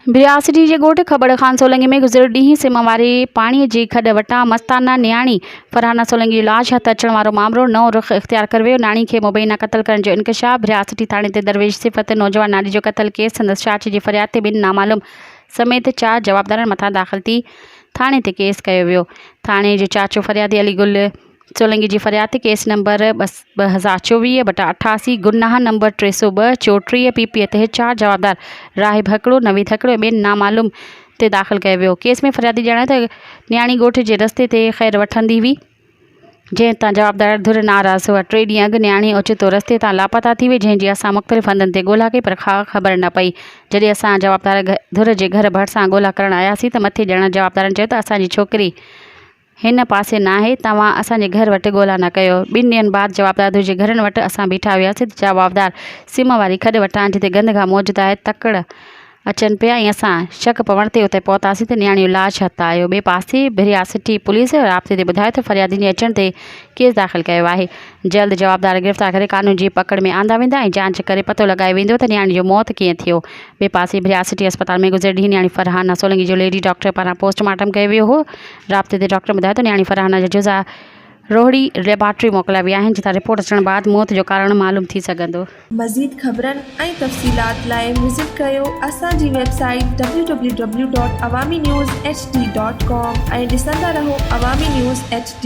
बिरासिटी जे ॻोठ ख़बर ख़ान सोलंगी में गुज़िरियल ॾींहुं सिम वारे पाणीअ जी खॾ वटां मस्ताना न्याणी फरहाना सोलंगी जी लाश हथ अचण वारो मामिलो नओं रुख़ इख़्तियार करे वियो। न्याणी खे मुबैना क़त्ल करण जो इंकशाफ। बिरासिटी थाणे ते दरवेश सिफ़त नौजवान नारी जो क़त्ल केस संदसि चाचे जी फ़रियाद ते ॿिनि नामालूम समेत 4 जवाबदारनि मथां दाख़िल थी थाणे ते केस कयो वियो। थाणे जो चाचो फ़रियादी अलीगुल सोलंगी जी फ़रियाद ते केस नंबर 2024/88 गुनाह नंबर 302 34 पीपीए तहत 4 जवाबदार राहिब हकड़ो नवीद हकड़ो ऐं ॿिनि नामालूम ते दाख़िल कयो वियो। केस में फ़रियादी ॼाणाए त न्याणी ॻोठ जे रस्ते ते ख़ैर वठंदी हुई, जंहिं तां जवाबदार धुर नाराज़ हुआ। 3 ॾींहं अॻु न्याणी ओचितो रस्ते तां लापता थी वई, जंहिंजी असां मुख़्तलिफ़ हंधनि ते ॻोल्हा कई पर ख़बर न पई। जॾहिं असां जवाबदार धुर जे घर भरिसां ॻोल्हा करणु आयासीं त मथे ॼणण जवाबदारनि चयो त असांजी छोकिरी हिन पासे नाहे, तव्हां असांजे घर वटि ॻोल्हा न कयो। 2 ॾींहंनि बाद जवाबदार धुर जे घरनि वटि असां बीठा हुआसीं त जवाबदार सिम वारी खॾ वटां जिते गंदगा मौजूदु आहे तकड़ अचनि पिया ऐं असां शक पवण ते उते पहुतासीं त न्याणी जो लाश हथ आयो। ॿिए पासे बिरासिटी पुलिस राब्ते ते ॿुधायो त फ़रियादियुनि जे अचण ते केस दाख़िल कयो आहे। जल्द जवाबदार गिरफ़्तार करे कानून जी पकड़ में आंदा वेंदा ऐं जांच करे पतो लॻायो वेंदो त न्याणी जो मौत कीअं थियो। ॿिए पासे बिरासिटी अस्पताल में गुज़िरियल ॾींहुं न्याणी फरहाना सोलंगी जो लेडी डॉक्टर पारां पोस्टमार्टम कयो वियो हो। राब्ते ते डॉक्टर ॿुधायो त न्याणी फरहाना जा जुज़ा रोहिड़ी लेबॉरेटरी मोकिलिया विया आहिनि, जितां रिपोर्ट अचण बाद मौत जो कारण मालूम थी सघंदो। मज़ीद ख़बरनि ऐं तफ़सीलात लाइ विज़िट कयो असांजी वेबसाइट www.awamiNewsHD.com ऐं ॾिसंदा रहो अवामी न्यूज़ HD।